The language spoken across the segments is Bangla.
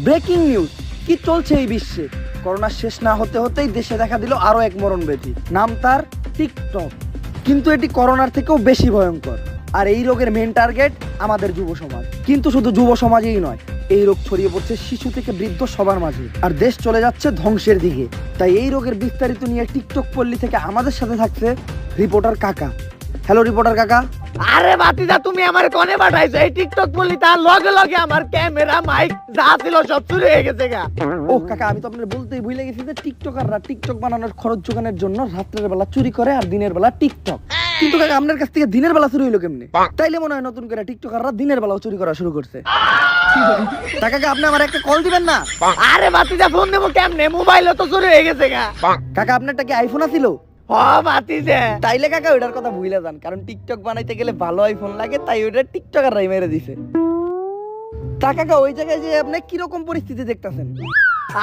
ব্রেকিং নিউজ, কি চলছে এই বিশ্বে? করোনা শেষ না হতে হতেই দেশে দেখা দিল আরো এক মরণ ব্যাধি, নাম তার টিকটক। কিন্তু এটি করোনার থেকেও বেশি ভয়ঙ্কর। আর এই রোগের মেন টার্গেট আমাদের যুব সমাজ। কিন্তু শুধু যুব সমাজেই নয়, এই রোগ ছড়িয়ে পড়ছে শিশু থেকে বৃদ্ধ সবার মাঝে, আর দেশ চলে যাচ্ছে ধ্বংসের দিকে। তাই এই রোগের বিস্তারিত নিয়ে টিকটক পল্লী থেকে আমাদের সাথে থাকছে রিপোর্টার কাকা। হ্যালো রিপোর্টার কাকা। আরে বাতিদা, তুমি আমার কোনে পাঠাইছো? এই টিকটক বললি তার লগে লগে আমার ক্যামেরা মাইক যা ছিল সব চুরি হয়ে গেছে গা। ও কাকা, আমি তো আপনার বলতেই ভুলে গেছি যে টিকটকাররা টিকটক বানানোর খরচ জোগানোর জন্য রাত্রের বেলা চুরি করে আর দিনের বেলা টিকটক। কিন্তু কাকা, আপনার কাছ থেকে দিনের বেলা চুরি হইলো কেমনে? তাইলে মনে হয় নতুন করে টিকটকাররা দিনের বেলাও চুরি করা শুরু করছে। কাকা, আপনি আমার একটা কল দিবেন না? আরে বাতিদা, ফোন দেবো কেমনে? মোবাইলও তো চুরি হয়ে গেছে গা। কাকা, আপনারটা কি আইফোন আছিল? ও বাতিদা, তাইলে কাকা ওইটার কথা ভুলে যান, কারণ টিকটক বানাইতে গেলে ভালো আইফোন লাগে, তাই ওইটা টিকটকাররাই মেরে দিছে। তা কাকা, ওই জায়গায় যে আপনি কিরকম পরিস্থিতি দেখতেছেন?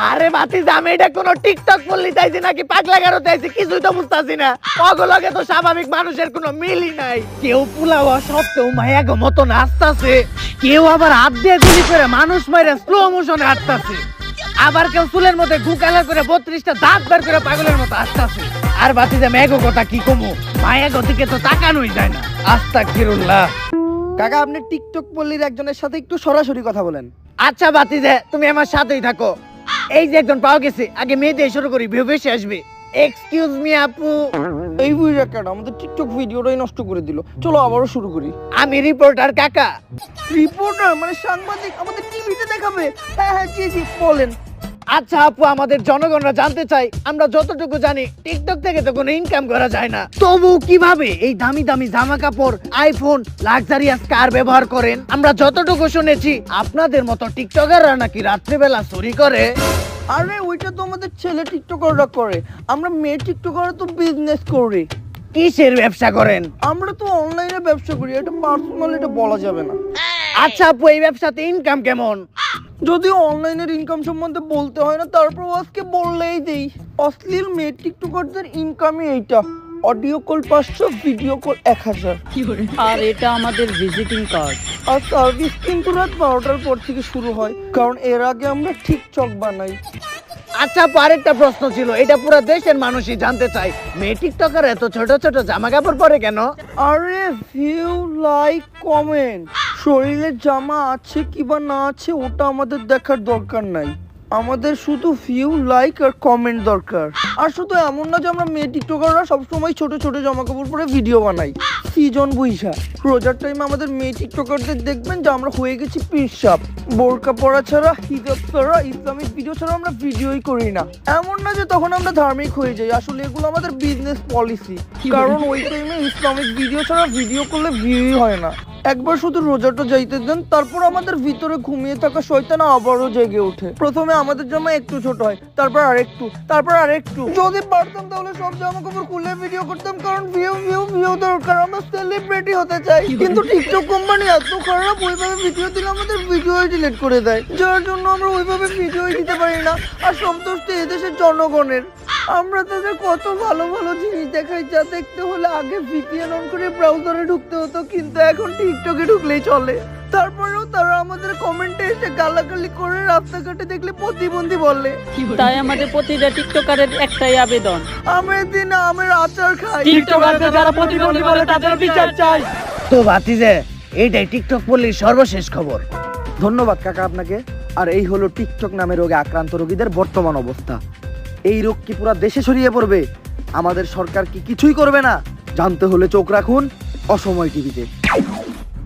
আরে বাতিদা, আমি এটা কোনো টিকটক বললি চাইছি নাকি পাগলা গারো চাইছি কিছুই তো বুঝতাছি না। অগলগে তো স্বাভাবিক মানুষের কোনো মিলই নাই। কেউ পুলাওয়া সত্ত্বেও মায়া গো মতো নাচতাছে, কেউ আবার হাত দিয়ে গুলি করে মানুষ মেরে স্লো মোশনে হাঁটতাছে, আবার কেউ চুলের মধ্যে গুকালা করে 32টা দাঁত বের করে পাগলের মতো আসতেছে। আর বাতিদা, মেঘো কথা কি কমু, মায়া গতিকে তো তাকানোই যায় না। আস্তাগফিরুল্লাহ। কাকা, আপনি টিকটক পল্লীর একজনের সাথে একটু সরাসরি কথা বলেন। আচ্ছা বাতিদা, তুমি আমার সাথেই থাকো। এই যে একজন পাওয়া গেছে, আগে মেয়ে দিয়ে শুরু করি, ভিউ বেশি আসবে। এক্সকিউজ মি আপু। এই বুইরা কেন আমাদের টিকটক ভিডিওটাই নষ্ট করে দিল। চলো আবারও শুরু করি। আমি রিপোর্টার কাকা। রিপোর্টার মানে সাংবাদিক, আমাদের টিভিতে দেখাবে? হ্যাঁ হ্যাঁ, জি জি, বলেন। আচ্ছা আপু, আমাদের জনগণরা জানতে চাই, আমরা যতটুকু জানি টিকটক থেকে তো কোনো ইনকাম করা যায় না, তবু কিভাবে এই দামি দামি জামা কাপড়, আইফোন, লাক্সারিয়াস কার ব্যবহার করেন? আমরা যতটুকু শুনেছি আপনাদের মতো টিকটকাররা নাকি রাত্রিবেলা চুরি করে। আরে ওইটা তো আমাদের ছেলে টিকটকাররা করে, আমরা মেয়ে টিকটকাররা তো বিজনেস করি। কিসের ব্যবসা করেন? আমরা তো অনলাইনে ব্যবসা করি, এটা পার্সোনাল, এটা বলা যাবে না। আচ্ছা আপু, এই ব্যবসাতে ইনকাম কেমন? যদিও অনলাইনের ইনকাম সম্বন্ধে বলতে হয় না, তারপর আজকে বললেই দেই। অশ্লীল মেয়ে টিকটকারদের ইনকামই এইটা, অডিও কল 500, ভিডিও কল 1000। আর এটা আমাদের ভিজিটিং কার্ড। আর সার্ভিস কিন্তু রাত 12টার পর থেকে শুরু হয়, কারণ এর আগে আমরা টিকটক বানাই। আচ্ছা আপু, আরেকটা প্রশ্ন ছিল, এটা পুরো দেশের মানুষই জানতে চাই, মেয়ে টিকটকার এত ছোট ছোট জামা কাপড় পরে কেন? আরে ভিউ, লাইক, কমেন্ট, শরীরে জামা আছে কিবা না আছে ওটা আমাদের দেখার দরকার নাই। আমাদের শুধু ভিউ, লাইক আর কমেন্ট দরকার। আর শুধু এমন না যে আমরা মেয়ে টিকটকাররা সবসময় ছোট ছোট জামা কাপড় পরে ভিডিও বানাই। সিজন বুঝা রোজার টাইমে আমাদের মেয়ে টিকটকারদের দেখবেন যে আমরা হয়ে গেছি পিসাব। বোরকা পরা ছাড়া, হিজাব ছাড়া, ইসলামিক ভিডিও ছাড়া আমরা ভিডিওই করি না। এমন না যে তখন আমরা ধার্মিক হয়ে যাই, আসলে এগুলো আমাদের বিজনেস পলিসি। কারণ ওই টাইমে ইসলামিক ভিডিও ছাড়া ভিডিও করলে ভিউই হয় না। একবার শুধু রোজাটা যাইতে দেন, তারপর আমাদের ভিতরে ঘুমিয়ে থাকা শয়তান আবারও জেগে ওঠে। প্রথমে আমাদের জামা একটু ছোট হয়, তারপর আরেকটু, তারপর আরেকটু। যদি পারতাম তাহলে সব জামা কাপড় খুলে ভিডিও করতাম, কারণ ভিউ ভিউ ভিউ দরকার, আমরা সেলিব্রিটি হতে চাই। কিন্তু টিকটক কোম্পানি এত খারাপ, ওইভাবে ভিডিও দিলে আমাদের ভিডিওই ডিলিট করে দেয়, যার জন্য আমরা ওইভাবে ভিডিওই দিতে পারি না। আর সন্তুষ্ট এদেশের জনগণের। আমরা তাদের কত ভালো ভালো জিনিস দেখাই, যা দেখতে হলে আগে ভিপিএন অন করে ব্রাউজারে ঢুকতে হতো, কিন্তু এখন টিকটকে ঢুকলেই চলে। তারপরেও তারা আমাদের কমেন্টে এসে গালাগালি করে, রাস্তাঘাটে দেখলে প্রতিবন্ধী বলে। তাই আমাদের প্রতিটা টিকটকারের একটাই আবেদন, আমের দিন আমের আচার খাই। টিকটকারদের যারা প্রতিবন্ধী বলে তাদের বিচার চাই। তো ভাতিজে, এইটাই টিকটক পল্লীর সর্বশেষ খবর। ধন্যবাদ কাকা আপনাকে। আর এই হলো টিকটক নামে রোগে আক্রান্ত রোগীদের বর্তমান অবস্থা। এই রোগ কি পুরো দেশে ছড়িয়ে পড়বে? আমাদের সরকার কি কিছুই করবে না? জানতে হলে চোখ রাখুন অসময় টিভিতে।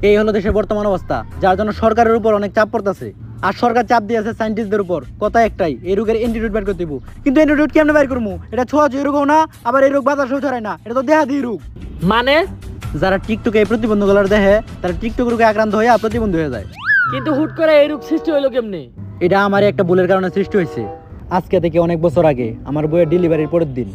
এই হলো দেশের বর্তমান অবস্থা, যার জন্য সরকারের উপর অনেক চাপ পড়তেছে। আর সরকার চাপ দিয়েছে সায়েন্টিস্টদের উপর, কথা একটাই, এই রোগের অ্যান্টিডোট বের করতে দিব। কিন্তু অ্যান্টিডোট কেমনে বের করবো? এটা ছোঁয়াছুঁয়ি রোগও না, আবার এই রোগ বাতাসেও ছড়ায় না, এটা তো দেহাদি রোগ। মানে যারা টিকটকে এই প্রতিবন্ধকগুলো দেখে, তারা টিকটক রোগে আক্রান্ত হয়ে প্রতিবন্ধী হয়ে যায়। কিন্তু হুট করে এই রোগ সৃষ্টি হলো কেমনে? এটা আমার একটা ভুলের কারণে সৃষ্টি হয়েছে। আজকে থেকে অনেক বছর আগে আমার বইয়ের ডেলিভারির পরের দিন।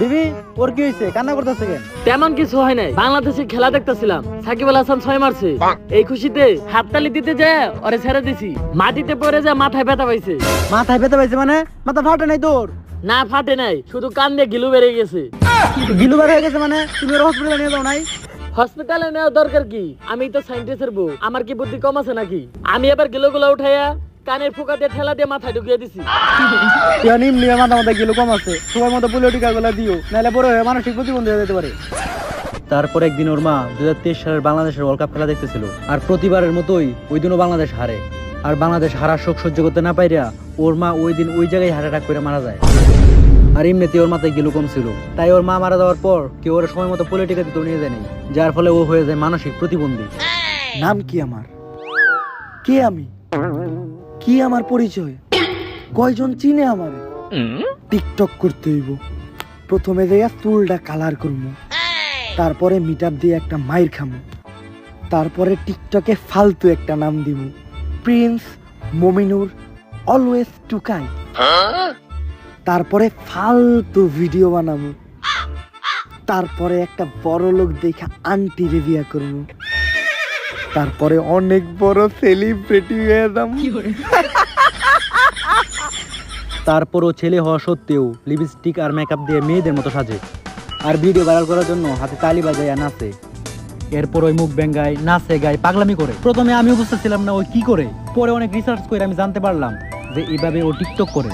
বিবি, ওর কি হয়েছে? কান্না করতেছে কেন? তেমন কিছু হয় নাই, বাংলাদেশে খেলা দেখতেছিলাম, সাকিব আল হাসান 6 মারছে। এই খুশিতে হাততালি দিতে যায় ওরে ছেড়ে দিছি, মাটিতে পড়ে যায় মাথায় ব্যথা পাইছে। মাথায় ব্যথা পাইছে মানে? মাথা ফাটে নাই তোর? না ফাটে নাই, শুধু কান দিয়ে গিলু বেরিয়ে গেছে। গিলু বের হয়ে গেছে মানে? তুমি ওর হসপিটালে নিয়ে যাও নাই? হসপিটালে নেওয়া দরকার কি? আমি তো সাইন্টিস্টের বউ, আমার কি বুদ্ধি কম আছে নাকি? আমি এবার গিলোগুলো উঠাইয়া কানের ফোকা দিয়ে ঠেলা দিয়ে মাথায় ঢুকিয়ে দিছি। তুই নিয়ে মাথা মাথা গেলে কম আছে, সবার মতো পোলিও টিকা গুলা দিও, নাহলে পরে মানসিক প্রতিবন্ধী হয়ে যেতে পারে। তারপর একদিন ওর মা 2023 সালের বাংলাদেশের ওয়ার্ল্ড কাপ খেলা দেখতেছিল, আর প্রতিবারের মতোই ওই দিনও বাংলাদেশ হারে। আর বাংলাদেশ হারার শোক সহ্য করতে না পাইরা ওর মা ওই দিন ওই জায়গায় হার্ট অ্যাটাক করে মারা যায়। আর এমনিতে ওর মাথায় গিলু কম ছিল, তাই ওর মা মারা যাওয়ার পর কেউ ওর সময় মতো পোলিও টিকা দিতে নিয়ে যায়নি, যার ফলে ও হয়ে যায় মানসিক প্রতিবন্ধী। নাম কি আমার? কে আমি? কি আমার পরিচয়? কয়জন চিনে আমার? টিকটক করতে হইব। প্রথমে যাইয়া চুলটা কালার করবো, তারপরে মিটআপ দিয়ে একটা মাইর খামো, তারপরে টিকটকে ফালতু একটা নাম দিব, প্রিন্স মমিনুর অলওয়েজ টুকাই। তারপরে ফালতু ভিডিও বানাবো, তারপরে একটা বড় লোক দেখা আন্টি বিয়া করবো, তারপরে অনেক বড় সেলিব্রিটি হয়ে যাবো। তারপরও ছেলে হওয়া সত্ত্বেও লিপস্টিক আর মেকআপ দিয়ে মেয়েদের মতো সাজে, আর ভিডিও ভাইরাল করার জন্য হাতে তালি বাজায় আর নাচে। এরপর ওই মুখ ব্যাঙ্গায়, নাচে গায়, পাগলামি করে। প্রথমে আমি বুঝতেছিলাম না ওই কি করে, পরে অনেক রিসার্চ করে আমি জানতে পারলাম যে এইভাবে ও টিকটক করে।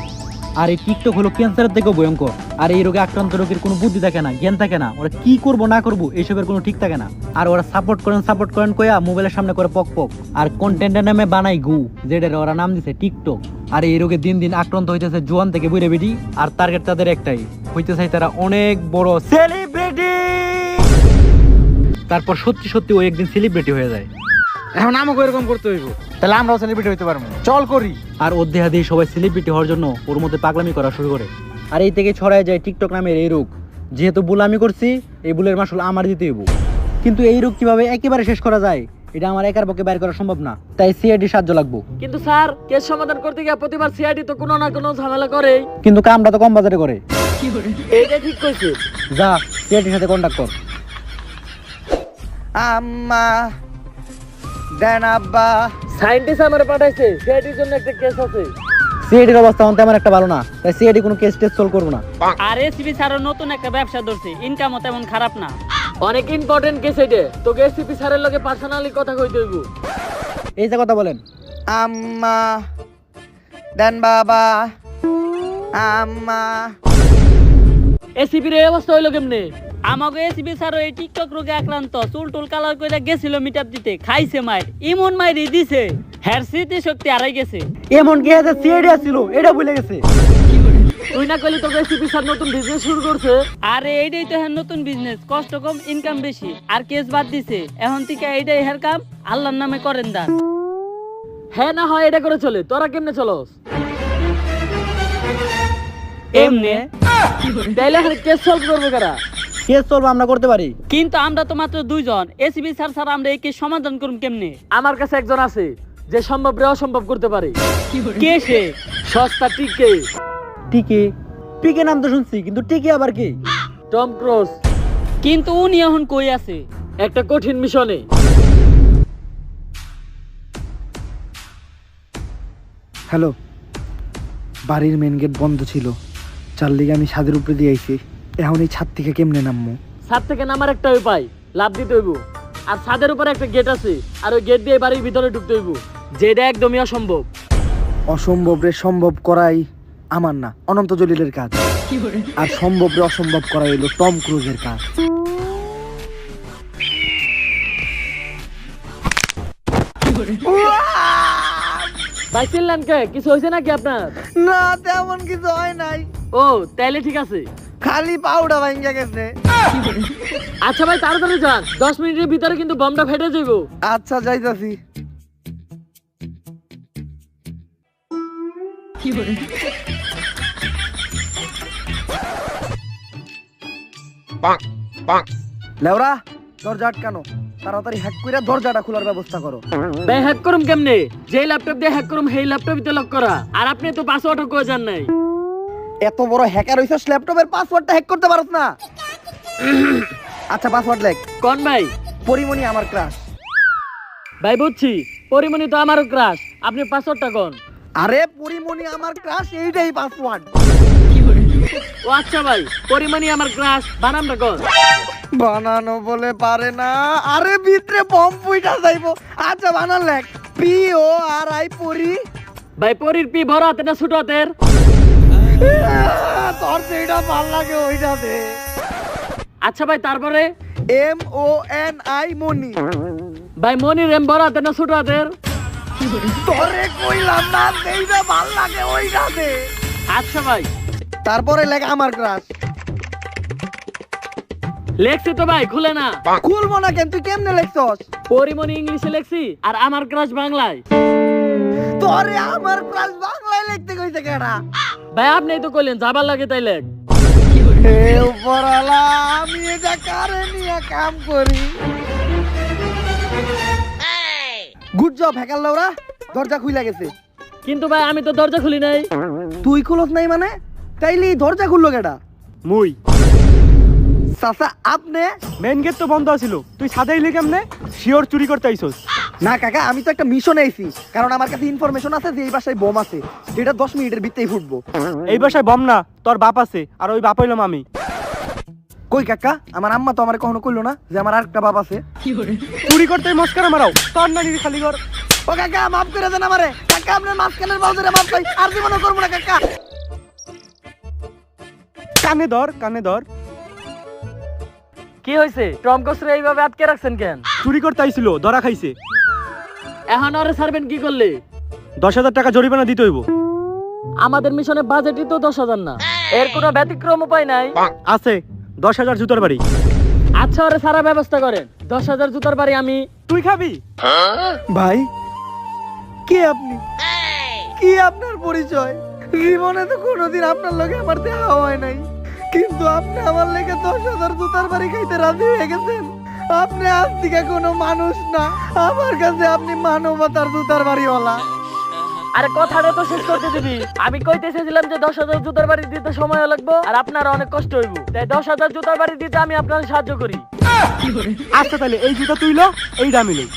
আর এই টিকটক হলো ক্যান্সারের থেকেও ভয়ঙ্কর। আর এই রোগে আক্রান্ত রোগীর কোনো বুদ্ধি থাকে না, জ্ঞান থাকে না, ওরা কি করবো না করবো এইসবের কোনো ঠিক থাকে না। আর ওরা সাপোর্ট করেন কয়া মোবাইলের সামনে করে পক পক, আর কন্টেন্টের নামে বানাই গু, যেটা ওরা নাম দিছে টিকটক। আর এই রোগে দিন দিন আক্রান্ত হইতেছে জোয়ান থেকে বুড়ে বেটি, আর টার্গেট তাদের একটাই, হইতে চাই তারা অনেক বড় সেলিব্রিটি। তারপর সত্যি সত্যি ও একদিন সেলিব্রিটি হয়ে যায়। এখন আমাকে এরকম করতে হইব, তাহলে আমরাও সেলিব্রিটি হইতে পারবো, চল করি। আর অধ্যায় দিয়ে সবাই সেলিব্রিটি হওয়ার জন্য ওর মধ্যে পাগলামি করা শুরু করে। আর এই থেকে ছড়ায় যায় টিকটক নামের এই রোগ। যেহেতু ভুল আমি করছি, এই ভুলের মাসুল আমার দিতে হইব। কিন্তু এই রোগ কিভাবে একেবারে শেষ করা যায় এটা আমার একার পক্ষে বাইর করা সম্ভব না, তাই সিআইডি সাহায্য লাগবে। কিন্তু স্যার, কেস সমাধান করতে গিয়ে প্রতিবার সিআইডি তো কোনো না কোনো ঝামেলা করে। কিন্তু কামটা তো কম বাজারে করে। এইটা ঠিক কইছে। যা সিআইডির সাথে কন্ট্যাক্ট কর। আম্মা দেন আব্বা। সায়েন্টিস্ট আমারে পাঠাইছে, সিআইডির জন্য একটা কেস আছে। সিআইডির অবস্থা অন্ত আমার একটা ভালো না, তাই সিআইডি কোনো কেস টেস্ট সলভ করবো না। আর এসিবি স্যারও নতুন একটা ব্যবসা ধরছে, ইনকামও তেমন খারাপ না। অনেক ইম্পর্টেন্ট কেস এটা, তোকে এসিপি স্যারের লগে পার্সোনালি কথা কইতে হইব। এই যে কথা বলেন। আম্মা দেন বাবা। আম্মা এসিপির এই অবস্থা হইলো কেমনে? আমাকে এসিবি স্যারও এই টিকটক রোগে আক্রান্ত, চুল টুল কালার করে গেছিল মিটআপ দিতে, খাইছে মাইর, ইমন মাইরি দিছে, হ্যার স্মৃতি শক্তি হারাই গেছে। এমন কি আছে সিআইডি আসছিল এটা ভুলে গেছে। তুই না কইলি তোকে এসিপি স্যার নতুন বিজনেস শুরু করছে? আরে এইটাই তো হ্যাঁ নতুন বিজনেস, কষ্ট কম ইনকাম বেশি, আর কেস বাদ দিছে। এখন থেকে এইটাই হের কাম, আল্লাহর নামে করেন দান। হ্যাঁ না হয় এটা করে চলে, তোরা কেমনে চলস? এমনে তাইলে কেস সলভ করবো কারা? কেস সলভ আমরা করতে পারি, কিন্তু আমরা তো মাত্র দুইজন, এসিবি স্যার স্যার আমরা এই কেস সমাধান করুম কেমনে? আমার কাছে একজন আছে যে সম্ভব রে অসম্ভব করতে পারে। কে সে? সস্তা টিকে। টিকে পিকে নাম তো শুনছি, কিন্তু টিকে আবার কি? Tom Cruise. কিন্তু উনি এখন কই আছে? একটা কঠিন মিশনে। হ্যালো, বাড়ির মেন গেট বন্ধ ছিল, চার লিগে আমি ছাদের উপরে দিয়ে আইছি। এখন এই ছাদ থেকে কেমনে নামবো? ছাদ থেকে নামার একটা উপায়, লাভ দিতে হইব। আর ছাদের উপরে একটা গেট আছে, আর ওই গেট দিয়ে বাড়ির ভিতরে ঢুকতে হইব, যেটা একদমই অসম্ভব। অসম্ভব রে সম্ভব করাই আমার না, অনন্ত জলিলের কাজ। আর সম্ভব রে অসম্ভব করা হইলো টম ক্রুজের কাজ। ভাই চিনলেন কে? কিছু হয়েছে নাকি আপনার? না, তেমন কিছু হয় নাই, ও তাইলে ঠিক আছে। খালি পাউডার ভাঙ্গা গেছে। আচ্ছা ভাই তাড়াতাড়ি যান, 10 মিনিটের ভিতরে কিন্তু বমটা ফেটে যাইবো। আচ্ছা যাইতাছি। লেওরা, দরজা আটকানো, তাড়াতাড়ি হ্যাক কইরা দরজাটা খোলার ব্যবস্থা করো। ভাই হ্যাক করুম কেমনে? যে ল্যাপটপ দিয়ে হ্যাক করুম সেই ল্যাপটপে লক করা, আর আপনি তো পাসওয়ার্ডও কই জান নাই। এত বড় হ্যাকার হইছস, ল্যাপটপের পাসওয়ার্ডটা হ্যাক করতে পারছ না? আচ্ছা পাসওয়ার্ড লেখ। কোন ভাই? পরিমণি আমার ক্রাশ। ভাই বুঝছি, পরিমণি তো আমারও ক্রাশ, আপনি পাসওয়ার্ডটা কোন? আরে পরিমণি আমার ক্রাশ, এইটাই পাসওয়ার্ড। ও আচ্ছা ভাই, পরিমাণই আমার ক্রাশ, বানামটা কর। বানানো বলে পারে না, আরে ভিতরে বম পুইটা যাইবো। আচ্ছা বানান লেখ, PORI পরি। ভাই পরির পি বড় হাতে না ছোট হাতের? তোর যেটা ভাল লাগে ওইটা দে। আচ্ছা ভাই তারপরে? MONI মনি। ভাই মনির এম বড় হাতে না ছোট হাতের? তোরে কইলাম না, যেটা ভাল লাগে ওইটা দে। আচ্ছা ভাই। তারপরে লেখ আমার ক্রাশ। লেখছি তো ভাই, খুলে না। খুলবো না কেন, তুই কেমনে লেখছস? পরিমণি ইংলিশে লেখছি আর আমার ক্রাশ বাংলায়। তোরে আমার ক্রাশ বাংলায় লিখতে কইছে কেডা? ভাই আপনি তো কইলেন যাবার লাগে তাই লেখ। হে উপরওয়ালা, আমি এটা কারে নিয়ে কাম করি? গুড জব হ্যাকার লাউরা, দরজা খুইলা গেছে। কিন্তু ভাই আমি তো দরজা খুলি নাই। তুই খুলস নাই মানে? তাইলে দরজা খুললো কেডা? মুই চাচা আপনি? মেন গেট তো বন্ধ আছিল, তুই সাদাই লে কেমনে? শিওর চুরি করতে আইছস? না কাকা, আমি তো একটা মিশনে আইছি, কারণ আমার কাছে ইনফরমেশন আছে যে এই বাসায় বোম আছে, যেটা 10 মিনিটের ভিতরেই ফুটবো। এই বাসায় বম না, তোর বাপ আছে, আর ওই বাপ হইলাম আমি। কই কাকা, আমার আম্মা তো আমার কখনো কইলো না যে আমার আরেকটা বাপ আছে। চুরি করতে মস্কারা মারাও, তোর না নিবি খালি ঘর। ও কাকা মাফ করে দেন আমারে, কাকা আপনার মাঝখানের বাউদারে মাফ চাই, আর জীবনও করবো না কাকা। কানে ধর, কানে ধর। কি হয়েছে? টম কসরে এইভাবে আটকে রাখছেন কেন? চুরি করতে আইছিল, ধরা খাইছে। এখন ওরে ছাড়বেন কি করলে? 10,000 টাকা জরিমানা দিতে হইব। আমাদের মিশনের বাজেটই তো 10,000 না, এর কোনো ব্যতিক্রম উপায় নাই। আছে 10,000 জুতার বাড়ি। আচ্ছা ওরে সারা ব্যবস্থা করেন, 10,000 জুতার বাড়ি আমি। তুই খাবি? ভাই কে আপনি? কি আপনার পরিচয়? জীবনে তো কোনোদিন আপনার লগে আমার দেখা হয় নাই, কিন্তু আপনি আমার লেগে 10,000 জুতার বাড়ি খাইতে রাজি হয়ে গেছেন। আপনি আজ থেকে কোনো মানুষ না, আমার কাছে আপনি মানবতার জুতার বাড়িওয়ালা। আরে কথাটা তো শেষ করতে দিবি। আমি কইতেছিলাম যে 10,000 জুতার বাড়ি দিতে সময় লাগবে আর আপনার অনেক কষ্ট হইব, তাই 10,000 জুতার বাড়ি দিতে আমি আপনার সাহায্য করি। আচ্ছা তাহলে এই জুতা তুই ল, এইটা আমি লই।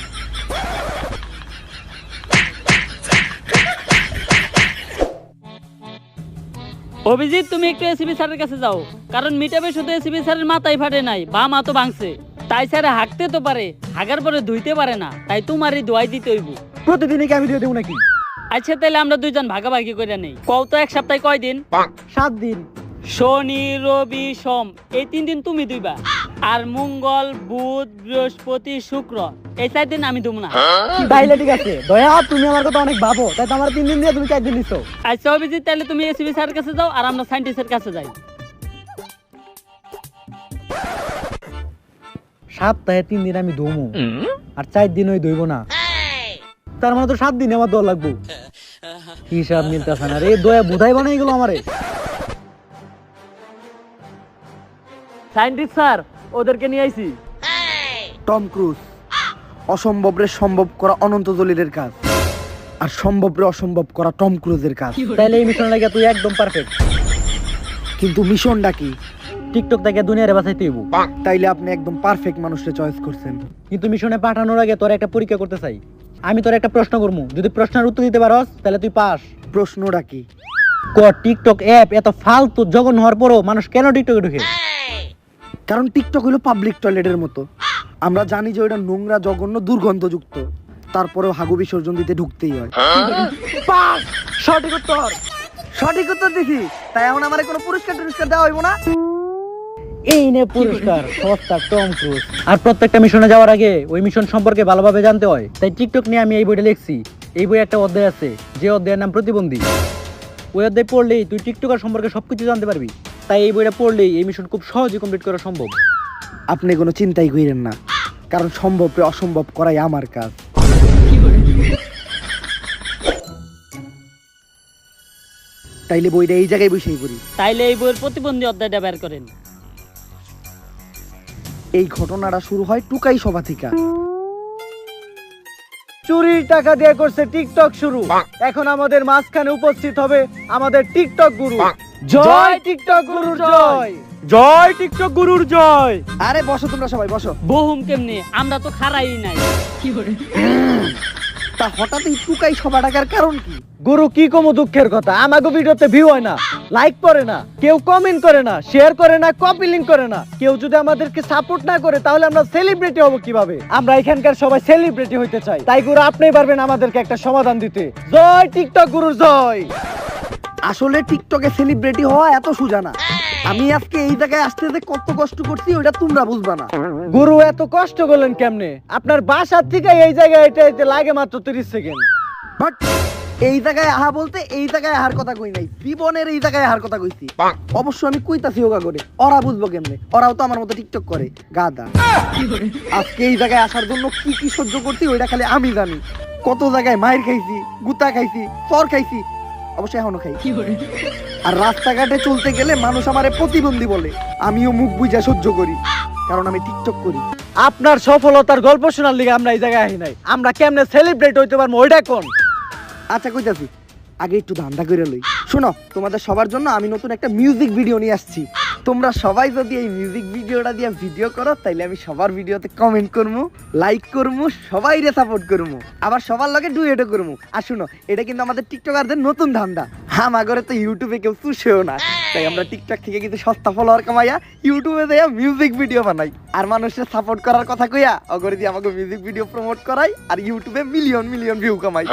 অভিজিৎ তুমি একটু এসিবি স্যারের কাছে যাও, কারণ মিটাবে শুধু এসিবি স্যারের মাথায় ফাটে নাই, বা মা তো ভাঙছে। তাই স্যার হাঁকতে তো পারে, হাগার পরে ধুইতে পারে না, তাই তোমারই দোয়াই দিতে হইব। প্রতিদিনই কি আমি দিয়ে দেবো নাকি? আচ্ছা তাহলে আমরা দুইজন ভাগাভাগি করে নেই। কও তো এক সপ্তাহে কয় দিন? 7 দিন। শনি রবি সোম এই 3 দিন তুমি দুইবা, আর মঙ্গল বুধ বৃহস্পতি শুক্র এই 4 দিন আমি দুব না। তাইলে ঠিক আছে, দয়া তুমি আমার কথা অনেক ভাবো, তাই তো আমার 3 দিন দিয়ে তুমি 4 দিন দিছো। আচ্ছা অভিজিৎ তাহলে তুমি এসিবি স্যারের কাছে যাও আর আমরা সায়েন্টিস্টের কাছে যাই। সপ্তাহে 3 দিন আমি ধুমু, আর 4 দিন ওই ধুইব না। তার মানে তো 7 দিন আমার দোয়া লাগবো। হিসাব মিলতেছে না রে, দয়া বুধাই বানাই গেল আমারে। সায়েন্টিস্ট স্যার ওদেরকে নিয়ে আইছি। টম ক্রুজ, অসম্ভবরে সম্ভব করা অনন্ত জলিলের কাজ, আর সম্ভবরে অসম্ভব করা টম ক্রুজের কাজ। তাইলে এই মিশন লাগে তুই একদম পারফেক্ট। কিন্তু মিশনটা কি? টিকটক থেকে দুনিয়ারে বাঁচাইতে হইব। তাইলে আপনি একদম পারফেক্ট মানুষকে চয়েস করছেন। কিন্তু মিশনে পাঠানোর আগে তোর একটা পরীক্ষা করতে চাই। আমি তোর একটা প্রশ্ন করবো, যদি প্রশ্নের উত্তর দিতে পারস তাহলে তুই পাস। প্রশ্নটা কি? টিকটক অ্যাপ এত ফালতু জঘন্য হওয়ার পরও মানুষ কেন টিকটকে ঢুকে? কারণ টিকটক হলো পাবলিক টয়লেটের মতো। আমরা জানি যে ওটা নোংরা, জঘন্য, দুর্গন্ধযুক্ত, তারপরেও হাগু বিসর্জন দিতে ঢুকতেই হয়। পাস, সঠিক উত্তর। সঠিক উত্তর দিছি, তাই এখন আমার কোনো পুরস্কার টুরস্কার দেওয়া হইব না। এই নে পুরস্কার, সস্তা টম ক্রুজ। আর প্রত্যেকটা মিশনে যাওয়ার আগে ওই মিশন সম্পর্কে ভালোভাবে জানতে হয়, তাই টিকটক নিয়ে আমি এই বইটা লিখছি। এই বই একটা অধ্যায় আছে, যে অধ্যায়ের নাম প্রতিবন্ধী। ওই অধ্যায় পড়লেই তুই টিকটকার সম্পর্কে সবকিছু জানতে পারবি। তাই এই বইটা পড়লেই এই মিশন খুব সহজে কমপ্লিট করা সম্ভব। আপনি কোনো চিন্তাই করেন না, কারণ সম্ভবকে অসম্ভব করাই আমার কাজ। তাইলে বইটা এই জায়গায় বসেই পড়ি। তাইলে এই বইয়ের প্রতিবন্ধী অধ্যায়টা বের করেন। এই ঘটনাটা শুরু হয় টুকাই সভা থেকে। চুরির টাকা দিয়ে করছে টিকটক শুরু। এখন আমাদের মাঝখানে উপস্থিত হবে আমাদের টিকটক গুরু। জয় টিকটক গুরু জয়। জয় টিকটক গুরুর জয়। আরে বসো তোমরা সবাই বসো। বহুম কেমনে, আমরা তো খারাই নাই। তা হঠাৎই টুকাই সভা ডাকার কারণ কি? গুরু কি কম দুঃখের কথা, আমাগো ভিডিওতে ভিউ হয় না, লাইক করে না, কেউ কমেন্ট করে না, শেয়ার করে না, কপি লিংক করে না। কেউ যদি আমাদেরকে সাপোর্ট না করে তাহলে আমরা সেলিব্রিটি হব কিভাবে? আমরা এখানকার সবাই সেলিব্রিটি হইতে চাই। তাই গুরু আপনিই পারবেন আমাদেরকে একটা সমাধান দিতে। জয় টিকটক গুরুর জয়। আসলে টিকটকে সেলিব্রিটি হওয়া এত সোজা না। আমি আজকে এই জায়গায় আসতে যে কত কষ্ট করছি ওটা তোমরা বুঝবা না। গুরু এত কষ্ট করলেন কেমনে? আপনার বাসার থেকে এই জায়গায় এটা লাগে মাত্র 30 সেকেন্ড। বাট এই জায়গায় আহা বলতে এই জায়গায় আহার কথা কই নাই, জীবনের এই জায়গায় আহার কথা কইছি। অবশ্য আমি কইতাছি ওগা করে, ওরা বুঝবো কেমনে? ওরাও তো আমার মতো টিকটক করে, গাদা। আজকে এই জায়গায় আসার জন্য কি কি সহ্য করছি ওইটা খালি আমি জানি। কত জায়গায় মাইর খাইছি, গুতা খাইছি, চর খাইছি, অবশ্যই এখনো খাই। আর রাস্তাঘাটে চলতে গেলে মানুষ আমারে প্রতিবন্ধী বলে, আমিও মুখ বুঝা সহ্য করি, কারণ আমি টিকটক করি। আপনার সফলতার গল্প শোনার লিগে আমরা এই জায়গায় আহি নাই। আমরা কেমনে সেলিব্রেট হইতে পারবো ওইটা কোন? আচ্ছা কইতাছি, আগে একটু ধান্দা করে লই। শোনো, তোমাদের সবার জন্য আমি নতুন একটা মিউজিক ভিডিও নিয়ে আসছি। তোমরা সবাই যদি এই মিউজিক ভিডিওটা দিয়ে ভিডিও করো তাইলে আমি সবার ভিডিওতে কমেন্ট করবো, লাইক করবো, সবাইরে সাপোর্ট করবো, আবার সবার লগে ডুয়েটও করবো। আর শুনো, এটা কিন্তু আমাদের টিকটকারদের নতুন ধান্দা। আমাগরে তো ইউটিউবে কেউ চুষেও না, তাই আমরা টিকটক থেকে কিন্তু সস্তা ফলোয়ার কামাইয়া ইউটিউবে দেয়া মিউজিক ভিডিও বানাই। আর মানুষের সাপোর্ট করার কথা কইয়া অগরে দিয়ে আমাকে মিউজিক ভিডিও প্রমোট করাই, আর ইউটিউবে মিলিয়ন মিলিয়ন ভিউ কামাই।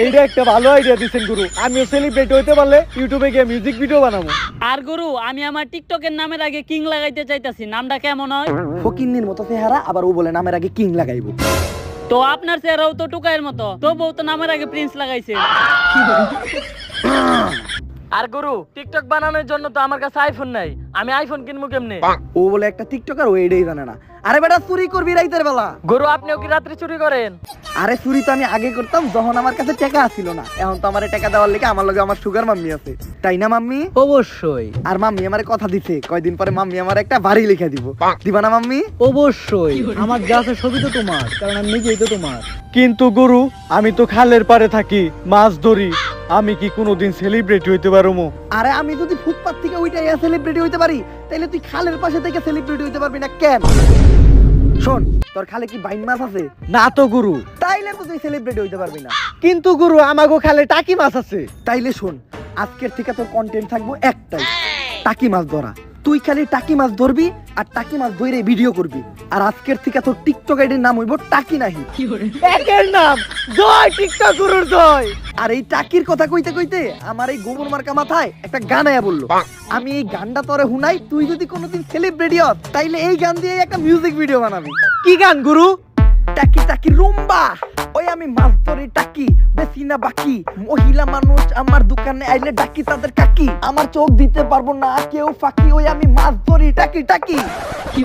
এইটা একটা ভালো আইডিয়া দিছেন গুরু। আমিও সেলিব্রেট হইতে পারলে ইউটিউবে গিয়ে মিউজিক ভিডিও বানাবো। আর গুরু, আমি আমার টিকটকের নামের আগে কিং লাগাইতে চাইতাছি, নামটা কেমন হয়? ফকিন্নির মতো চেহারা, আবার ও বলে নামের আগে কিং লাগাইবো। তো আপনার চেহারাও তো টুকাইয়ের মতো, তবুও তো নামের আগে প্রিন্স লাগাইছে। আর গুরু, টিকটক বানানোর জন্য তো আমার কাছে আইফোন নাই, আমি আইফোন কিনবো কেমনে? ও বলে একটা টিকটকার, ও এটাই জানে না। আরে বেটা, চুরি করবি রাইতের বেলা? গুরু, আপনিও কি রাত্রে চুরি করেন? আরে চুরি তো আমি আগে করতাম যখন আমার কাছে টাকা ছিল না। এখন তো আমার টাকা দেওয়ার লেগে আমার লগে আমার সুগার মাম্মি আছে, তাই না মাম্মি? অবশ্যই আর মাম্মি আমারে কথা দিছে, কয়দিন পরে মাম্মি আমার একটা বাড়ি লিখে দিব। দিবা না মাম্মি? অবশ্যই, আমার যা আছে সবই তো তোমার, কারণ আমি নিজেই তো তোমার। কিন্তু গুরু, আমি তো খালের পাড়ে থাকি, মাছ ধরি, আমি কি কোনোদিন সেলিব্রিটি হইতে পারবো? আরে আমি যদি ফুটপাত থেকে ওইটাই সেলিব্রিটি হইতে পারি, তাইলে তুই খালের পাশে থেকে সেলিব্রিটি হইতে পারবি না কেন? শোন, তোর খালে কি বাইন মাছ আছে? না তো গুরু। তাইলে তো তুই সেলিব্রিটি হইতে পারবি না। কিন্তু গুরু, আমাগো খালে টাকি মাছ আছে। তাইলে শোন, আজকের থেকে তোর কন্টেন্ট থাকবো একটাই, টাকি মাছ ধরা। তুই খালি টাকি মাছ ধরবি আর টাকি মাছ ধরে ভিডিও করবি। আর আজকের থেকে তোর টিকটক আইডির নাম হইব টাকি নাহি। একের নাম জয় টিকটক গুরুর জয়। আর এই টাকির কথা কইতে কইতে আমার এই গোবর মার্কা মাথায় একটা গান আয়া বললো। আমি এই গানটা তোরে হুনাই, তুই যদি কোনোদিন সেলিব্রিটি হস তাইলে এই গান দিয়ে একটা মিউজিক ভিডিও বানাবি। কি গান গুরু? টাকি টাকি রুম্বা, ওই আমি মাছ ধরি টাকি, বেশি না বাকি। মহিলা মানুষ আমার দোকানে আইলে ডাকি তাদের কাকি, আমার চোখ দিতে পারবো না কেউ ফাঁকি, ওই আমি মাছ ধরি টাকি টাকি।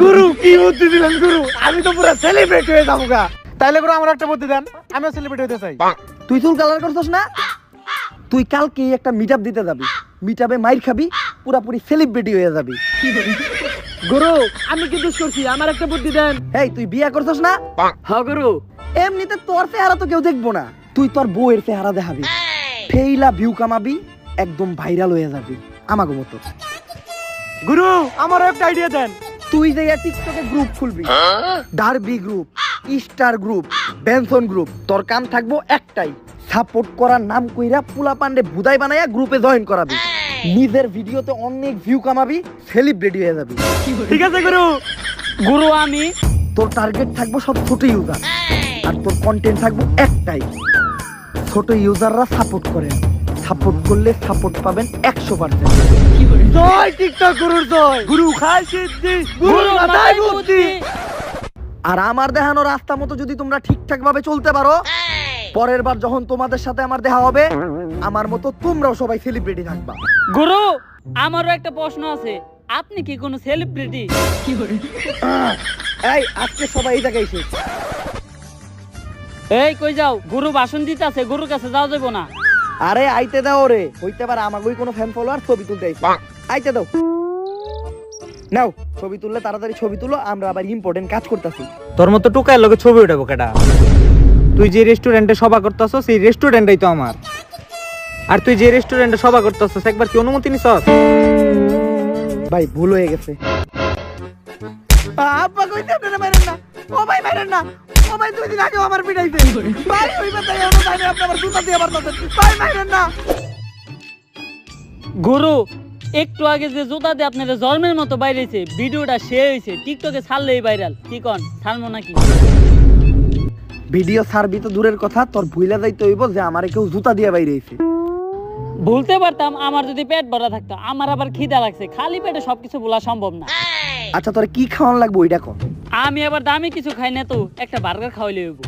গুরু কি বুদ্ধি দিলেন গুরু, আমি তো পুরো সেলিব্রিটি হয়ে যাবো গা। তাইলে গুরু আমার একটা বুদ্ধি দেন, আমিও সেলিব্রিটি হতে চাই। তুই চুল কালার করছস না? তুই কালকে একটা মিটআপ দিতে যাবি, মিটআপে মাইর খাবি, পুরাপুরি সেলিব্রিটি হয়ে যাবি। গুরু, আমি কি দোষ করছি? আমার একটা বুদ্ধি দেন। এই তুই বিয়ে করছস না? হ্যাঁ গুরু। এমনিতে তোর চেহারা তো কেউ দেখবো না, তুই তোর বউয়ের চেহারা দেখাবি, ফেইলা ভিউ কামাবি, একদম ভাইরাল হয়ে যাবি আমাগো মতো। গুরু, আমারও একটা আইডিয়া দেন। তুই যে টিকটকে গ্রুপ খুলবি, Derby group, star group, Benson group, তোর কাম থাকবো একটাই, সাপোর্ট করার নাম কইরা পুলা পান্ডে বুদাই বানাইয়া গ্রুপে জয়েন করাবি। নিজের ভিডিওতে অনেক ভিউ কামাবি, সেলিব্রিটি হয়ে যাবি। ঠিক আছে গুরু। গুরু, আমি তোর টার্গেট থাকবো সব ছোট ইউজার, আর তোর কন্টেন্ট থাকবো একটাই, ছোট ইউজাররা সাপোর্ট করেন, সাপোর্ট করলে সাপোর্ট পাবেন 100%। জয় টিকটক গুরুর জয়। গুরু খায় সিদ্ধি, গুরু মাথায় বুদ্ধি। আর আমার দেখানো রাস্তা মতো যদি তোমরা ঠিকঠাক ভাবে চলতে পারো, পরের বার যখন তোমাদের সাথে আমার দেখা হবে, আমার মতো তোমরাও সবাই সেলিব্রিটি থাকবা। গুরু, আমারও একটা প্রশ্ন আছে, আপনি কি কোনো সেলিব্রিটি? এই আজকে সবাই এই জায়গায় শেষ। এই কই যাও? গুরু ভাষণ দিতেছে, গুরুর কাছে যাওয়া যাবো না। আরে আইতে দাও রে, হইতে পারে আমাগোই কোনো ফ্যান ফলোয়ার ছবি তুলতে আইছে, আইতে দাও। নাও ছবি তুললে তাড়াতাড়ি ছবি তুলো, আমরা আবার ইম্পর্টেন্ট কাজ করতেছি। তোর মতো টুকায় লোকে ছবি উঠাবো কেডা? তুই যে রেস্টুরেন্টে সভা করতেছস সেই রেস্টুরেন্টটাই তো আমার। আর তুই যে রেস্টুরেন্টে সভা করতেছস একবার কি অনুমতি নিছস? ভাই ভুল হয়ে গেছে। আব্বা কইতে আপনারা মারেন না। ও ভাই মারেন না, ও ভাই 2 দিন আগে আমার পিটাইছে ভাই, ওই বাতাই আমার ভাই আপনি আমার জুতা দিয়ে মারতেছেন ভাই, মারেন না। গুরু একটু আগে যে জুতা দিয়ে আপনাদের জন্মের মতো বাইরেছে ভিডিওটা শেয়ার হয়েছে টিকটকে ছাড়লেই ভাইরাল, কি কন ছাড়বো নাকি? ভিডিও ছাড়বি তো দূরের কথা, তোর ভুইলা যাইতে হইব যে আমারে কেউ জুতা দিয়ে বাইরেছে। বলতে পারতাম আমার যদি পেট ভরা থাকতো, আমার আবার খিদা লাগছে, খালি পেটে সবকিছু বলা সম্ভব না। আচ্ছা তোর কি খাওয়ান লাগবে ওইটা কর। আমি আবার দামি কিছু খাই না তো, একটা বার্গার খাওয়াইলে হইব।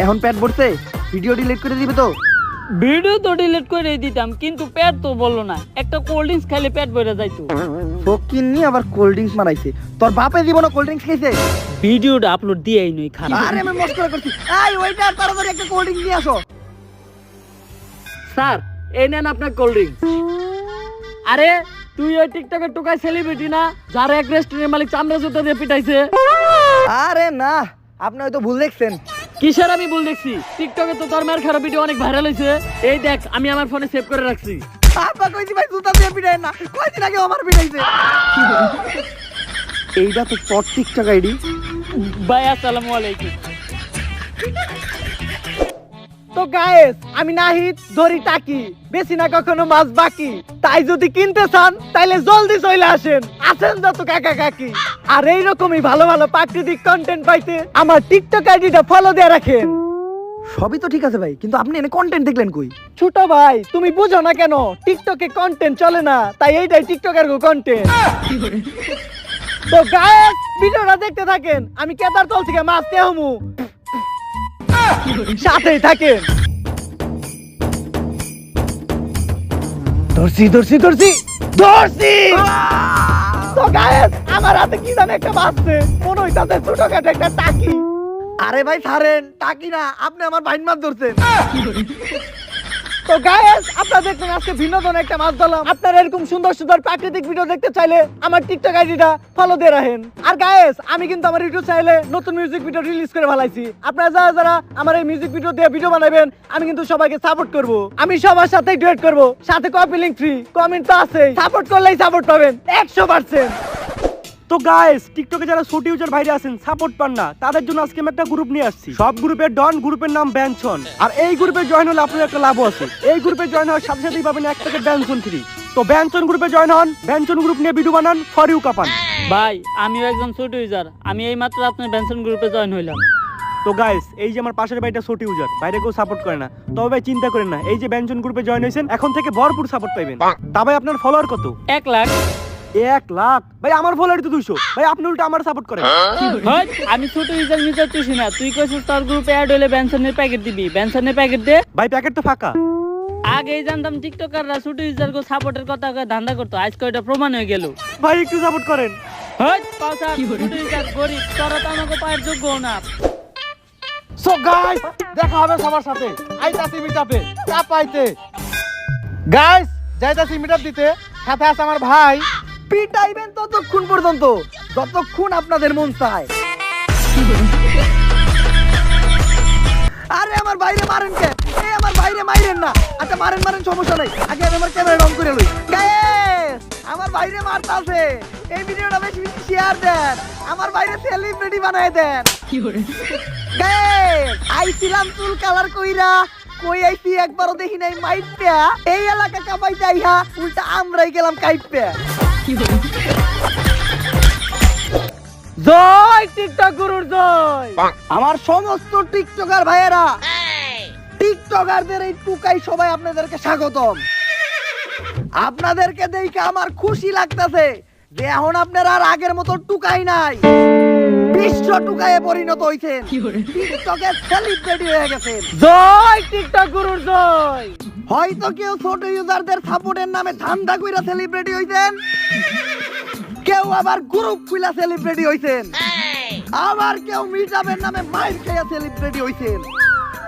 এখন পেট ভরছে, ভিডিও ডিলিট করে দিবে তো? ভিডিও তো ডিলিট করে দিতাম, কিন্তু পেট তো বললো না, একটা কোল্ড ড্রিঙ্কস খাইলে পেট ভরে যাইতো। ফকির নি আবার কোল্ড ড্রিঙ্কস মারাইছে, তোর বাপে জীবনে কোল্ড ড্রিঙ্কস খাইছে? ভিডিওটা আপলোড দিয়েই নই খারাপ। আরে আমি মস্করা করছি, এই ওইটা তাড়াতাড়ি একটা কোল্ড ড্রিঙ্কস নিয়ে আসো। স্যার এই নেন আপনার কোল্ড ড্রিঙ্কস। আরে তুই ওই টিকটকের টোকাই সেলিব্রিটি না, যার এক রেস্টুরেন্টের মালিক চামড়া জুতা দিয়ে পিটাইছে? আরে না, আপনি হয়তো ভুল দেখছেন। কিসের আমি ভুল দেখছি? টিকটকে তো তোর মায়ের খারাপ ভিডিও অনেক ভাইরাল হয়েছে, এই দেখ আমি আমার ফোনে সেভ করে রাখছি। আপা কইছি ভাই জুতা দিয়ে পিটাই না, কয়দিন আগে আমার পিটাইছে। এইটা তো তোর টিকটক আইডি? ভাই আসসালামু আলাইকুম। তো গাইস আমি নাহিদ ধরি টাকি, বেশি না কখনো মাছ বাকি, তাই যদি কিনতে চান তাইলে জলদি চলে আসেন, আছেন যত কাকা কাকি। আর এইরকমই ভালো ভালো প্রাকৃতিক কন্টেন্ট পাইতে আমার টিকটক আইডিটা ফলো দিয়ে রাখেন। সবই তো ঠিক আছে ভাই, কিন্তু আপনি এনে কন্টেন্ট দেখলেন কই? ছোট ভাই তুমি বুঝো না কেন, টিকটকে কন্টেন্ট চলে না, তাই এইটাই টিকটকের কন্টেন্ট। তো গাইস ভিডিওটা দেখতে থাকেন, আমি কেদার তল থেকে মাছ নিয়ে হমু, সাথেই থাকেন। ধরছি ধরছি ধরছি ধরছি। তো গায়েস আমার হাতে কি জানে একটা বাজছে, মনে হইতাছে ছোটখাটো একটা টাকি। আরে ভাই ছাড়েন, টাকি না, আপনি আমার বাইন মাছ ধরছেন। তো গায়েস আপনারা দেখলেন আজকে বিনোদন একটা মাছ ধরলাম। আপনারা এরকম সুন্দর সুন্দর প্রাকৃতিক ভিডিও দেখতে চাইলে আমার টিকটক আইডিটা ফলো দিয়ে রাখেন। আর গায়েস আমি কিন্তু আমার ইউটিউব চ্যানেলে নতুন মিউজিক ভিডিও রিলিজ করে ফেলাইছি, আপনারা যারা যারা আমার এই মিউজিক ভিডিও দিয়ে ভিডিও বানাবেন আমি কিন্তু সবাইকে সাপোর্ট করব, আমি সবার সাথেই ডুয়েট করব, সাথে কপি লিংক ফ্রি, কমেন্ট তো আছেই, সাপোর্ট করলেই সাপোর্ট পাবেন 100%। তো গাইস টিকটকে যারা ছোট ইউজার ভাইরে আছেন সাপোর্ট পান না, তাদের জন্য আজকে আমি একটা গ্রুপ নিয়ে আসছি। সব গ্রুপের ডন, গ্রুপের নাম ব্যানসন। আর এই গ্রুপে জয়েন হলে আপনার একটা লাভ আছে, এই গ্রুপে জয়েন হওয়ার সাথে সাথেই পাবেন 1 প্যাকেট ব্যানসন ফ্রি। তো ব্যানসন গ্রুপে জয়েন হন, ব্যানসন গ্রুপ নিয়ে ভিডিও বানান, ফর ইউ কাপান। ভাই আমিও একজন ছোট ইউজার, আমি এই মাত্র আপনার বেনসন গ্রুপে জয়েন হইলাম। তো গাইস এই যে আমার পাশের ভাইটা ছোট ইউজার, বাইরে কেউ সাপোর্ট করে না, তবে ভাই চিন্তা করেন না, এই যে ব্যানসন গ্রুপে জয়েন হয়েছেন এখন থেকে ভরপুর সাপোর্ট পাইবেন। তা ভাই আপনার ফলোয়ার কত? 1 লাখ। 1 লাখ? ভাই আমার ফলোয়ার তো 200, ভাই আপনি উল্টা আমার সাপোর্ট করেন। হয় আমি ছোট ইউজার মিজার তুই না, তুই কইছিস তোর গ্রুপে অ্যাড হইলে বেনসনের প্যাকেট দিবি, বেনসনের প্যাকেট দে। ভাই প্যাকেট তো ফাঁকা। আগেই জানতাম টিকটকাররা ছোট ইউজারকে সাপোর্টের কথা কয়ে ধান্দা করতো, আজকে এটা প্রমাণ হয়ে গেল। ভাই একটু সাপোর্ট করেন। হয় পাওসা ছোট ইউজার গরিব, তোরা তো আমাকে পায়ের যোগ্য না। সো গাইস দেখা হবে সবার সাথে, আইতাছি মিটআপে চাপাইতে। গাইস যাইতাছি মিটআপ দিতে, সাথে আছে আমার ভাই। পিটাইবেন ততক্ষণ পর্যন্ত যতক্ষণ আপনাদের মন চায়। আরে আমার বাইরে মারেন কে? এই আমার বাইরে মাইরেন না। আচ্ছা মারেন মারেন সমস্যা নাই, আগে আমি আমার ক্যামেরা অন করে লই। গাইস আমার বাইরে মারতাছে, এই ভিডিওটা বেশি বেশি শেয়ার দেন, আমার বাইরে সেলিব্রিটি বানায় দেন। গাইস আইছিলাম চুল কালার কইরা, কই আইছি একবারও দেখি নাই মাইপা, এই এলাকা কাপাই যাইহা উল্টা আমরাই গেলাম কাইপা। জয় টিকটক গুরুর জয়। আমার সমস্ত টিকটকার ভাইয়েরা, টিকটকারদের এই টুকাই সবাই আপনাদেরকে স্বাগতম। আপনাদেরকে দেখে আমার খুশি লাগতেছে যে এখন আপনারা আর আগের মতো টুকাই নাই, বিশ্ব টুকায়ে পরিণত হইছেন, টিকটকের সেলিব্রিটি হয়ে গেছেন। জয় টিকটক গুরুর জয়। হয়তো কেউ ছোট ইউজারদের সাপোর্টের নামে ধান্দা কইরা সেলিব্রিটি হইছেন, কেউ আবার গ্রুপ খুলা সেলিব্রিটি হইছেন, আবার কেউ মিটআপের নামে মাইর খেয়ে সেলিব্রিটি হইছেন,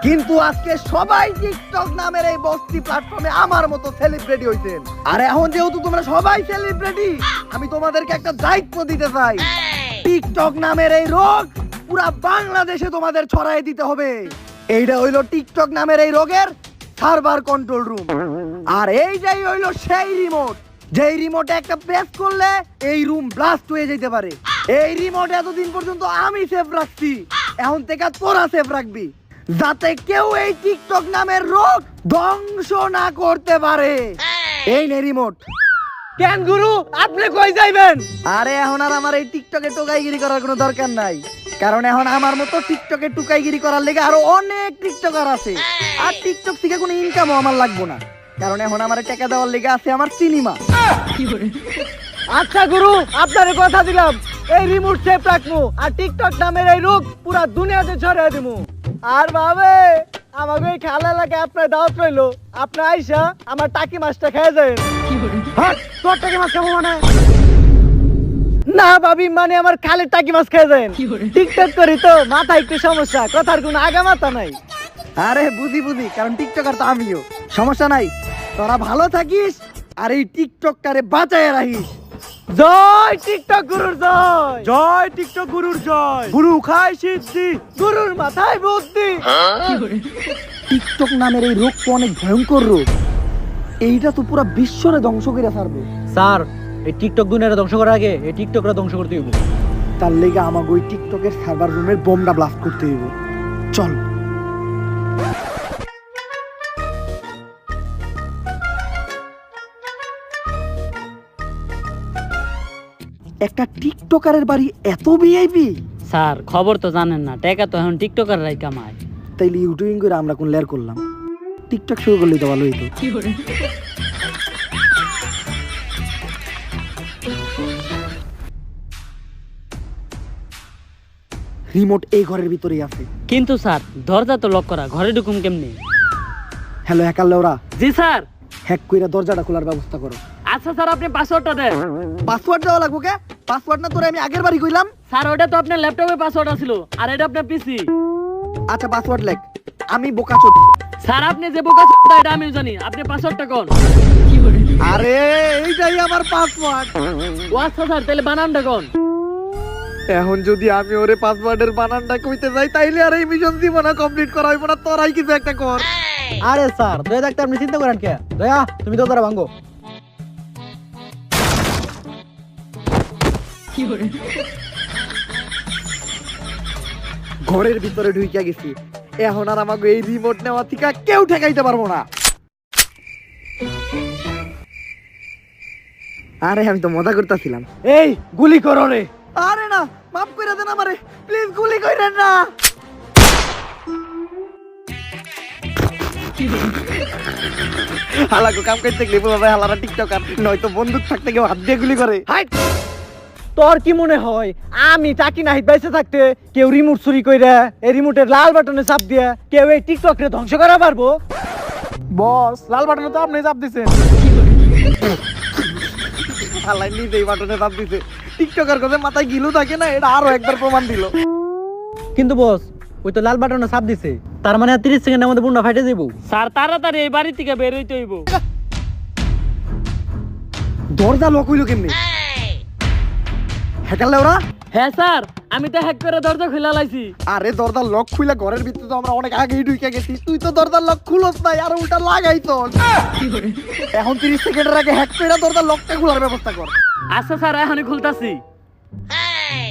কিন্তু আজকে সবাই টিকটক নামের এই বস্তি প্ল্যাটফর্মে আমার মতো সেলিব্রিটি হইছেন। আর এখন যেহেতু তোমরা সবাই সেলিব্রিটি, আমি তোমাদেরকে একটা দায়িত্ব দিতে চাই, টিকটক নামের এই রোগ পুরা বাংলাদেশে তোমাদের ছড়াই দিতে হবে। এইটা হইলো টিকটক নামের এই রোগের সার্ভার কন্ট্রোল রুম। আর এইটাই হইলো সেই রিমোট, যেই রিমোটে একটা প্রেস করলে এই রুম ব্লাস্ট হয়ে যেতে পারে। এই রিমোট এতদিন পর্যন্ত আমি সেফ রাখছি, এখন থেকে তোরা সেফ রাখবি, যাতে কেউ এই টিকটক নামের রোগ ধ্বংস না করতে পারে। এই নে রিমোট। কেন গুরু আপনি কই যাইবেন? আরে এখন আর আমার এই টিকটকে টোকাইগিরি করার কোনো দরকার নাই, কারণ এখন আমার মতো টিকটকে টুকাইগিরি করার লেগে আরো অনেক টিকটকার আছে। আর টিকটক থেকে কোনো ইনকামও আমার লাগবো না, কারণ এখন আমার টাকা দেওয়ার লেগে আছে আমার সিনেমা। আচ্ছা গুরু, আপনারে কথা দিলাম এই রিমোট সেফ রাখবো আর টিকটক নামের এই রোগ পুরা দুনিয়াতে ছড়িয়ে দিমু। আর ভাবে আমাকে এই খেলা লাগে আপনার দাওয়াত রইলো, আপনি আইসা আমার টাকি মাছটা খেয়ে যাবেন। হ্যাঁ, তোর টাকা মাছ খাবো মানে? না ভাবি, মানে আমার খালের টাকি মাছ খেয়ে যাবেন। টিকটক করি তো মাথা একটু সমস্যা, কথার কোনো আগা মাথা নাই। আরে বুঝি বুঝি, কারণ টিকটকার তো আমিও। সমস্যা নাই, তোরা ভালো থাকিস আর এই টিকটকটারে বাঁচায় রাখিস। জয় টিকটক গুরুর জয়, জয় টিকটক গুরুর জয়। গুরু খাই সিদ্ধি, গুরুর মাথায় বুদ্ধি। টিকটক নামের এই রোগ তো অনেক ভয়ঙ্কর রোগ, এইটা তো পুরো বিশ্বরে ধ্বংস করে ছাড়বে। স্যার, এই টিকটক দুনিয়াটা ধ্বংস করার আগে এই টিকটকরা ধ্বংস করতে হইব। তার লেগে আমাকে ওই টিকটকের সার্ভার রুমের বোমটা ব্লাস্ট করতে হইব। চল। একটা টিকটকারের বাড়ি এত ভিআইপি? স্যার, খবর তো জানেন না, টাকা তো এখন টিকটকাররাই কামায়। তাইলে ইউটিউবিং করে আমরা কোন লেয়ার করলাম, টিকটক শুরু করলেই তো ভালো হইতো। রিমোট এই ঘরের ভিতরেই আছে। কিন্তু স্যার, দরজা তো লক করা, ঘরে ঢুকুম কেমনি? হ্যালো হ্যাকার লেওরা, জি স্যার। হ্যাক কইরা দরজাটা খোলার ব্যবস্থা করো। আচ্ছা স্যার, আপনি পাসওয়ার্ডটা দেন। পাসওয়ার্ড দেওয়া লাগবো কে? পাসওয়ার্ড না তোরে আমি আগের বারই কইলাম। স্যার, ওটা তো আপনার ল্যাপটপে পাসওয়ার্ড ছিল, আর এটা আপনার পিসি। আচ্ছা পাসওয়ার্ড লেখ। আমি বোকাচোদ। স্যার, আপনি যে বোকা এটা আমিও জানি, আপনি পাসওয়ার্ডটা কোন? আরে এইটাই আমার পাসওয়ার্ড। ও আচ্ছা স্যার, তাহলে বানানটা কোন? এখন যদি আমি ওরে পাসওয়ার্ডের বানানটা কইতে যাই, তাইলে আর এই মিশন জীবনে কমপ্লিট করা হইব না। তোরাই কিছু একটা কর। আরে স্যার, দয়া থাকতে আপনি চিন্তা করেন কে? দয়া, তুমি তো তারা ভাঙ্গো। ঘরের ভিতরে ঢুইকা গেছি, এখন আর আমাকে এই রিমোট নেওয়া থেকে কেউ ঠেকাইতে পারবো না। আরে আমি তো মজা করতেছিলাম। এই গুলি করো রে। আরে না, মাফ করে দেন আমারে, প্লিজ গুলি কইরেন না। হালাকো কাম করতে গেলে বাবা হালারা টিকটকার, নয়তো বন্দুক থাকতে কেউ হাত দিয়ে গুলি করে। হাই, তোর কি মনে হয় আমি টাকি নাহিদ বাইসে থাকতে কেউ রিমোট চুরি কইরা এই রিমোটের লাল বাটনে চাপ দিয়া কেউ এই টিকটক রে ধ্বংস করা পারবো? বস লাল বাটনে তো আপনি চাপ দিছেন। হালাই নিজেই বাটনে চাপ দিছে। টিকটকার কথা মাথায় গিলু থাকে না, এটা আরো একবার প্রমাণ দিল। কিন্তু বস, ওই তো লাল বাটনে চাপ দিছে, তার মানে 30 সেকেন্ডের মধ্যে বুন্ডা ফাইটে যাবো। স্যার, তাড়াতাড়ি এই বাড়ি থেকে বের হইতে হইব। দরজা লক হইলো কেমনে? হ্যাকার লেওরা? হ্যাঁ স্যার, আমি তো হ্যাক করে দরজা খুলে লাইছি। আরে দরজার লক খুলে ঘরের ভিতরে তো আমরা অনেক আগেই ঢুকে গেছি, তুই তো দরজার লক খুলস নাই আর উল্টা লাগাইছ। এখন 30 সেকেন্ডের আগে হ্যাক করে দরজার লকটা খোলার ব্যবস্থা কর। আচ্ছা স্যার, এখনই খুলতাছি।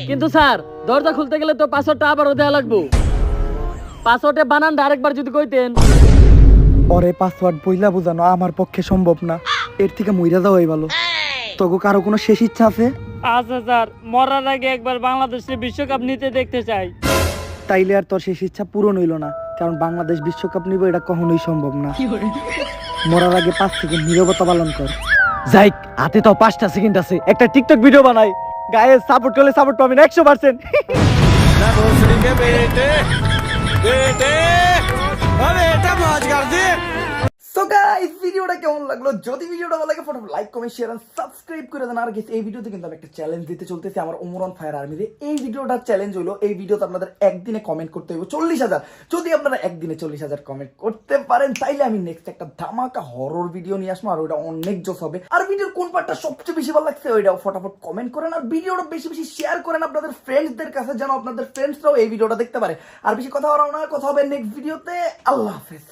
কিন্তু স্যার, দরজা খুলতে গেলে তো পাসওয়ার্ডটা আবারও দেওয়া লাগবো। পাসওয়ার্ডে বানানটা আরেকবার যদি কইতেন। ওরে পাসওয়ার্ড বইলা বোঝানো আমার পক্ষে সম্ভব না, এর থেকে মইরা যাওয়াই ভালো। তোকে কারো কোনো শেষ ইচ্ছা আছে? আচ্ছা স্যার, মরার আগে একবার বাংলাদেশে বিশ্বকাপ নিতে দেখতে চাই। তাইলে আর তোর শেষ ইচ্ছা পূরণ হইল না, কারণ বাংলাদেশ বিশ্বকাপ নিব এটা কখনোই সম্ভব না। মরার আগে 5 সেকেন্ড নীরবতা পালন কর। যাইক, হাতে তো 5টা সেকেন্ড আছে, একটা টিকটক ভিডিও বানাই। গায়ে সাপোর্ট করলে সাপোর্ট পাবেন 100%। সো গাইস, ভিডিওটা কেমন কেমন লাগলো? যদি ভিডিওটা ভালো লাগে ফটোফট like comment share and subscribe করে দেন। আর গেস এই ভিডিওতে কিন্তু আমি একটা চ্যালেঞ্জ দিতে চলতেছি আমার ওমরন ফায়ার আর্মিতে। এই ভিডিওটার চ্যালেঞ্জ হলো এই ভিডিওতে আপনাদের একদিনে কমেন্ট করতে হবে 40,000। যদি আপনারা একদিনে 40,000 কমেন্ট করতে পারেন তাইলে আমি নেক্সট একটা ধামাকা হরর ভিডিও নিয়ে আসবো, আর ওইটা অনেক জোস হবে। আর ভিডিওর কোন পার্টটা সবচেয়ে বেশি ভালো লাগছে ওইটাও ফটাফট কমেন্ট করেন, আর ভিডিওটা বেশি বেশি শেয়ার করেন আপনাদের ফ্রেন্ডসদের কাছে, যেন আপনাদের ফ্রেন্ডসরাও এই ভিডিওটা দেখতে পারে। আর বেশি কথা বলার না, কথা হবে নেক্সট ভিডিওতে। আল্লাহ হাফেজ।